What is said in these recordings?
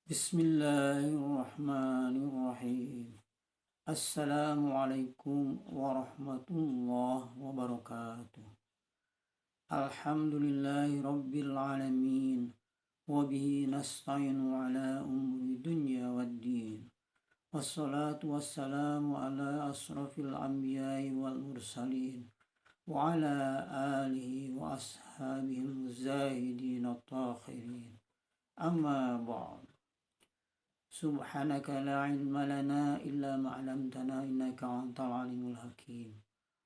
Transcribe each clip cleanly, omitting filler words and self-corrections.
Bismillahirrahmanirrahim. Assalamualaikum warahmatullahi wabarakatuh. Alhamdulillahi rabbil alamin. Wabihi nasta'inu ala umuri dunya waddin. Wassalatu wassalamu ala asrafil anbiya'i wal mursalin. Wa ala alihi wa ashabihi zahidin at-takhirin. Amma ba'd. Subhanaka la ilma lana illa ma 'allamtana innaka antal alimul hakim.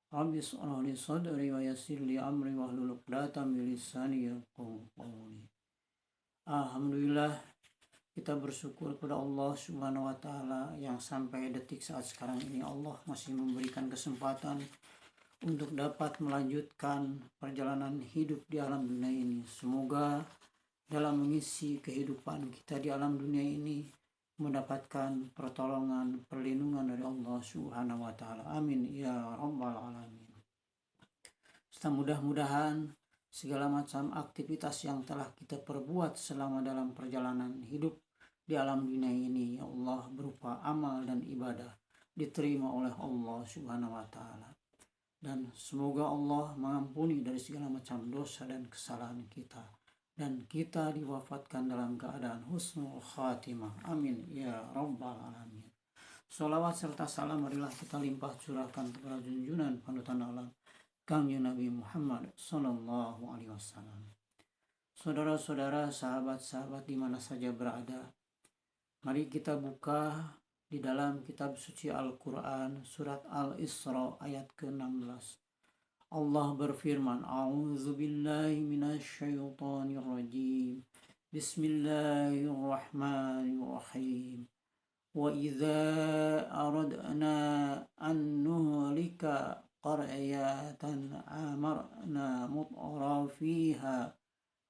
Rabbi shrah li sadri wa yassir li amri wahlul 'uqdatam min lisani yafqahu qawli. Alhamdulillah, kita bersyukur kepada Allah Subhanahu wa taala yang sampai detik saat sekarang ini Allah masih memberikan kesempatan untuk dapat melanjutkan perjalanan hidup di alam dunia ini. Semoga dalam mengisi kehidupan kita di alam dunia ini mendapatkan pertolongan, perlindungan dari Allah Subhanahu wa taala. Amin ya rabbal alamin. Mudah-mudahan segala macam aktivitas yang telah kita perbuat selama dalam perjalanan hidup di alam dunia ini, ya Allah, berupa amal dan ibadah, diterima oleh Allah Subhanahu wa taala. Dan semoga Allah mengampuni dari segala macam dosa dan kesalahan kita, dan kita diwafatkan dalam keadaan husnul khatimah. Amin ya rabbal alamin. Salawat serta salam marilah kita limpah curahkan kepada junjungan panutan alam Kangjeng Nabi Muhammad sallallahu alaihi wasallam. Saudara-saudara, sahabat-sahabat di mana saja berada, mari kita buka di dalam kitab suci Al-Quran surat Al-Isra ayat ke-16. Allah berfirman, A'udzu billahi minasyaitonir rajim. Bismillahirrahmanirrahim. Wa idza aradna an nuhlika qaryatan amarna mutra fiha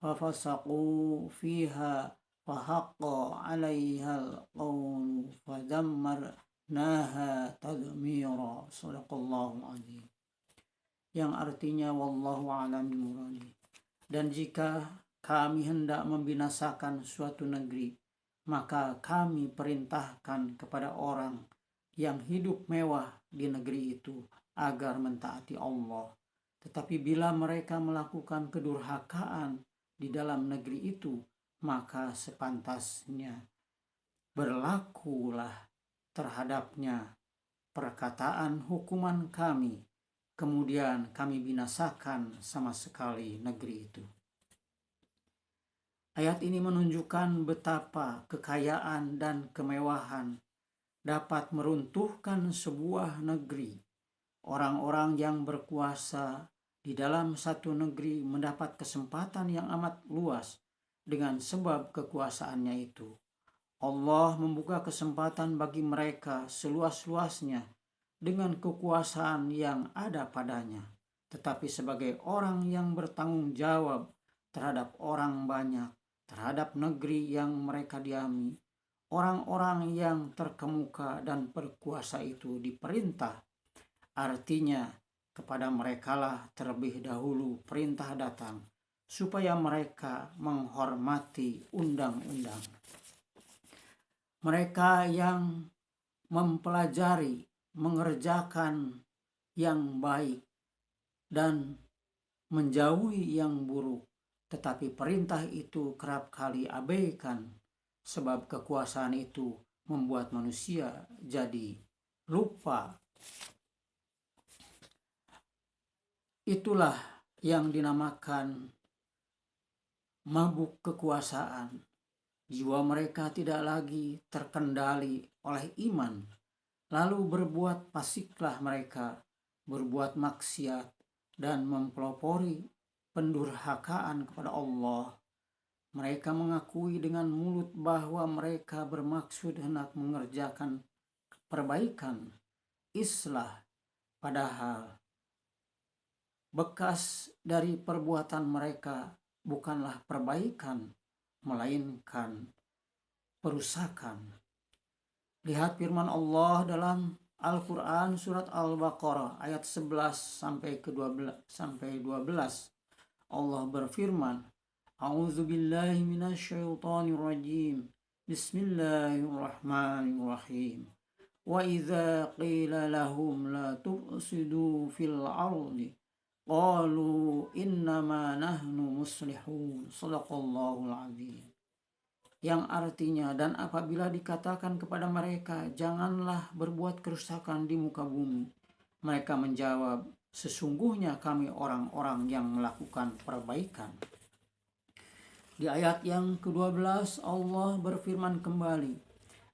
fafasaqu fiha fahaqqa 'alaihal qawlu fadammarnaha tadmira. Shadaqallahu azim. Yang artinya wallahu a'lam bimuradi. Dan jika kami hendak membinasakan suatu negeri, maka kami perintahkan kepada orang yang hidup mewah di negeri itu agar mentaati Allah. Tetapi bila mereka melakukan kedurhakaan di dalam negeri itu, maka sepantasnya berlakulah terhadapnya perkataan hukuman kami. Kemudian kami binasakan sama sekali negeri itu. Ayat ini menunjukkan betapa kekayaan dan kemewahan dapat meruntuhkan sebuah negeri. Orang-orang yang berkuasa di dalam satu negeri mendapat kesempatan yang amat luas dengan sebab kekuasaannya itu. Allah membuka kesempatan bagi mereka seluas-luasnya dengan kekuasaan yang ada padanya, tetapi sebagai orang yang bertanggung jawab terhadap orang banyak, terhadap negeri yang mereka diami, orang-orang yang terkemuka dan berkuasa itu diperintah. Artinya kepada merekalah terlebih dahulu perintah datang, supaya mereka menghormati undang-undang. Mereka yang mempelajari, mengerjakan yang baik dan menjauhi yang buruk, tetapi perintah itu kerap kali abaikan, sebab kekuasaan itu membuat manusia jadi lupa. Itulah yang dinamakan mabuk kekuasaan. Jiwa mereka tidak lagi terkendali oleh iman. Lalu berbuat fasiklah mereka, berbuat maksiat dan mempelopori pendurhakaan kepada Allah. Mereka mengakui dengan mulut bahwa mereka bermaksud hendak mengerjakan perbaikan, islah, padahal bekas dari perbuatan mereka bukanlah perbaikan, melainkan perusakan. Lihat firman Allah dalam Al-Quran surat Al-Baqarah ayat 11 sampai 12. Allah berfirman, A'udzu billahi minasyaitonir rajim. Bismillahirrahmanirrahim. Wa idza qila lahum la tufsidu fil ardi qalu innama nahnu muslihun. Shadaqallahul azim. Yang artinya, dan apabila dikatakan kepada mereka, janganlah berbuat kerusakan di muka bumi, mereka menjawab, sesungguhnya kami orang-orang yang melakukan perbaikan. Di ayat yang ke-12 Allah berfirman kembali,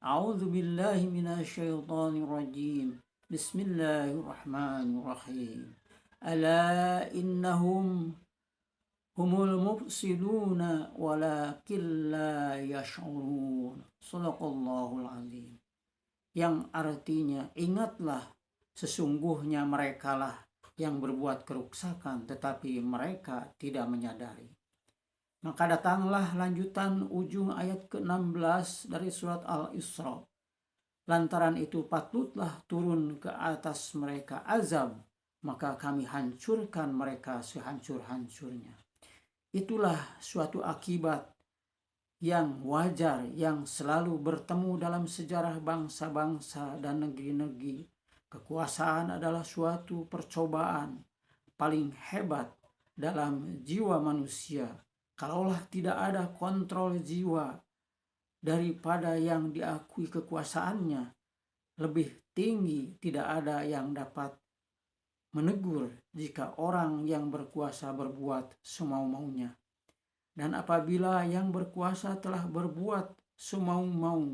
A'udzu billahi minasyaitonir rajim. Bismillahirrahmanirrahim. Ala innahum humul mufsiduna walakin la yash'urun. Shadaqallahul azim. Yang artinya, ingatlah, sesungguhnya merekalah yang berbuat kerusakan tetapi mereka tidak menyadari. Maka datanglah lanjutan ujung ayat ke-16 dari surat Al-Isra. Lantaran itu patutlah turun ke atas mereka azab, maka kami hancurkan mereka sehancur-hancurnya. Itulah suatu akibat yang wajar yang selalu bertemu dalam sejarah bangsa-bangsa dan negeri-negeri. Kekuasaan adalah suatu percobaan paling hebat dalam jiwa manusia. Kalaulah tidak ada kontrol jiwa daripada yang diakui kekuasaannya lebih tinggi, tidak ada yang dapat menegur jika orang yang berkuasa berbuat semau-maunya. Dan apabila yang berkuasa telah berbuat semau-mau,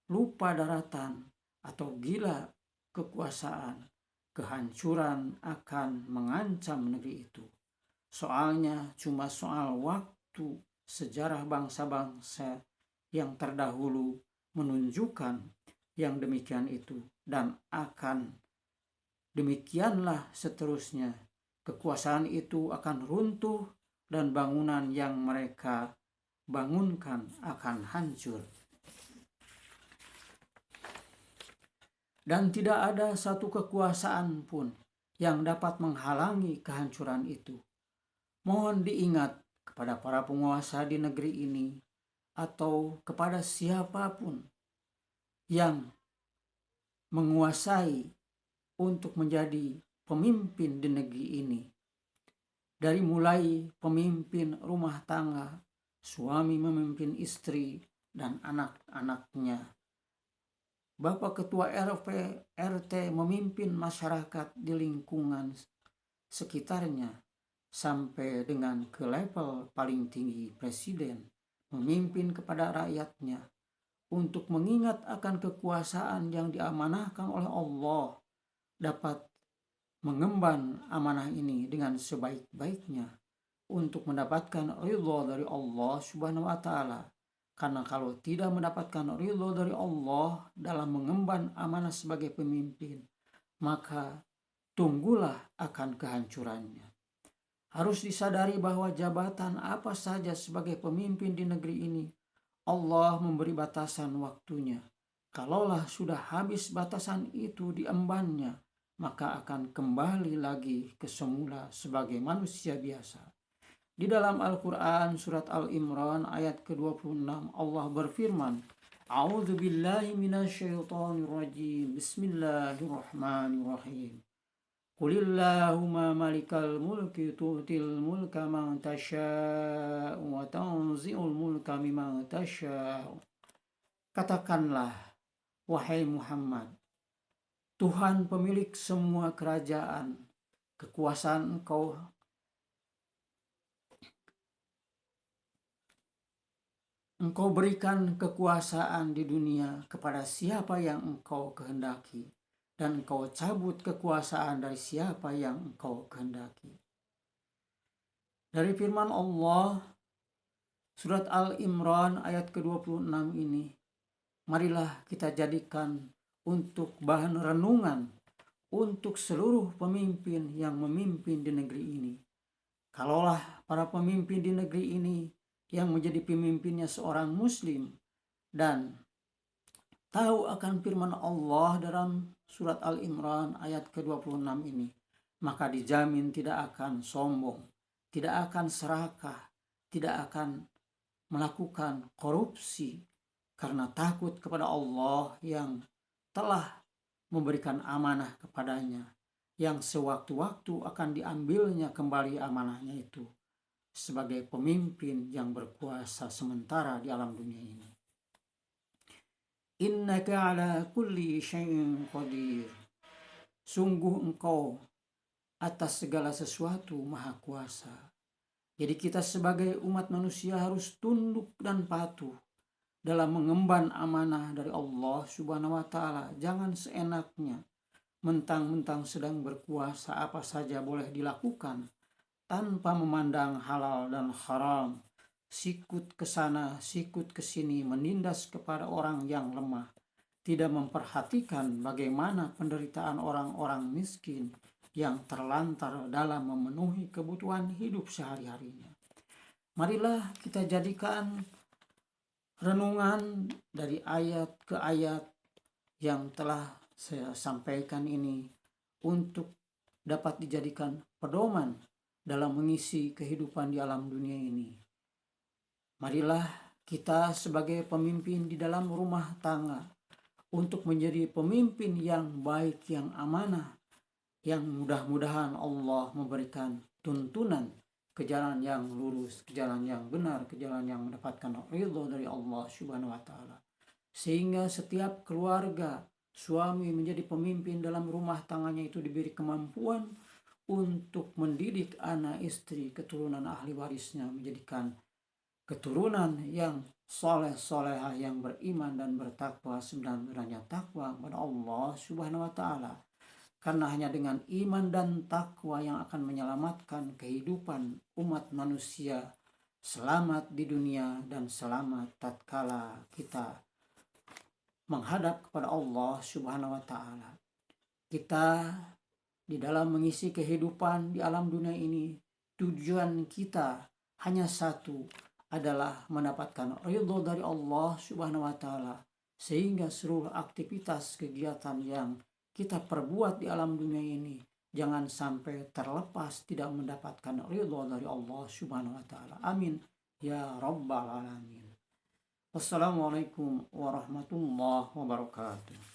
lupa daratan atau gila kekuasaan, kehancuran akan mengancam negeri itu. Soalnya cuma soal waktu. Sejarah bangsa-bangsa yang terdahulu menunjukkan yang demikian itu, dan akan demikianlah seterusnya. Kekuasaan itu akan runtuh dan bangunan yang mereka bangunkan akan hancur. Dan tidak ada satu kekuasaan pun yang dapat menghalangi kehancuran itu. Mohon diingat kepada para penguasa di negeri ini atau kepada siapapun yang menguasai untuk menjadi pemimpin di negeri ini. Dari mulai pemimpin rumah tangga, suami memimpin istri dan anak-anaknya. Bapak Ketua RT memimpin masyarakat di lingkungan sekitarnya, sampai dengan ke level paling tinggi presiden, memimpin kepada rakyatnya untuk mengingat akan kekuasaan yang diamanahkan oleh Allah, dapat mengemban amanah ini dengan sebaik-baiknya untuk mendapatkan ridho dari Allah Subhanahu wa Ta'ala. Karena kalau tidak mendapatkan ridho dari Allah dalam mengemban amanah sebagai pemimpin, maka tunggulah akan kehancurannya. Harus disadari bahwa jabatan apa saja sebagai pemimpin di negeri ini, Allah memberi batasan waktunya. Kalaulah sudah habis batasan itu diembannya, maka akan kembali lagi ke semula sebagai manusia biasa. Di dalam Al-Quran surat Al-Imran ayat ke-26 Allah berfirman, A'udzu billahi minasyaitonir rajim. Bismillahirrahmanirrahim. Qulillahumma malikal mulki tu'til mulka man tasha'u wa tanzi'ul mulka mimman tasha'u. Katakanlah, wahai Muhammad, Tuhan pemilik semua kerajaan, kekuasaan Engkau berikan kekuasaan di dunia kepada siapa yang Engkau kehendaki, dan Engkau cabut kekuasaan dari siapa yang Engkau kehendaki. Dari firman Allah, surat Al-Imran ayat ke-26 ini, marilah kita jadikan untuk bahan renungan untuk seluruh pemimpin yang memimpin di negeri ini. Kalaulah para pemimpin di negeri ini yang menjadi pemimpinnya seorang muslim dan tahu akan firman Allah dalam surat Al-Imran ayat ke-26 ini, maka dijamin tidak akan sombong, tidak akan serakah, tidak akan melakukan korupsi, karena takut kepada Allah yang telah memberikan amanah kepadanya, yang sewaktu-waktu akan diambilnya kembali amanahnya itu sebagai pemimpin yang berkuasa sementara di alam dunia ini. Innaka ala kulli syai'in qadir. Sungguh engkau atas segala sesuatu maha kuasa. Jadi kita sebagai umat manusia harus tunduk dan patuh dalam mengemban amanah dari Allah Subhanahu wa taala. Jangan seenaknya mentang-mentang sedang berkuasa apa saja boleh dilakukan tanpa memandang halal dan haram, sikut ke sana, sikut ke sini, menindas kepada orang yang lemah, tidak memperhatikan bagaimana penderitaan orang-orang miskin yang terlantar dalam memenuhi kebutuhan hidup sehari-harinya. Marilah kita jadikan renungan dari ayat ke ayat yang telah saya sampaikan ini untuk dapat dijadikan pedoman dalam mengisi kehidupan di alam dunia ini. Marilah kita sebagai pemimpin di dalam rumah tangga untuk menjadi pemimpin yang baik, yang amanah, yang mudah-mudahan Allah memberikan tuntunan ke jalan yang lurus, ke jalan yang benar, ke jalan yang mendapatkan ridho dari Allah Subhanahu wa taala. Sehingga setiap keluarga, suami menjadi pemimpin dalam rumah tangganya itu diberi kemampuan untuk mendidik anak istri keturunan ahli warisnya, menjadikan keturunan yang soleh-solehah, yang beriman dan bertakwa, sebenarnya takwa kepada Allah Subhanahu wa taala. Karena hanya dengan iman dan takwa yang akan menyelamatkan kehidupan umat manusia, selamat di dunia dan selamat tatkala kita menghadap kepada Allah Subhanahu wa taala. Kita di dalam mengisi kehidupan di alam dunia ini, tujuan kita hanya satu, adalah mendapatkan ridho dari Allah Subhanahu wa taala, sehingga seluruh aktivitas kegiatan yang kita perbuat di alam dunia ini jangan sampai terlepas tidak mendapatkan ridho dari Allah Subhanahu wa taala. Amin ya rabbal alamin. Wassalamualaikum warahmatullahi wabarakatuh.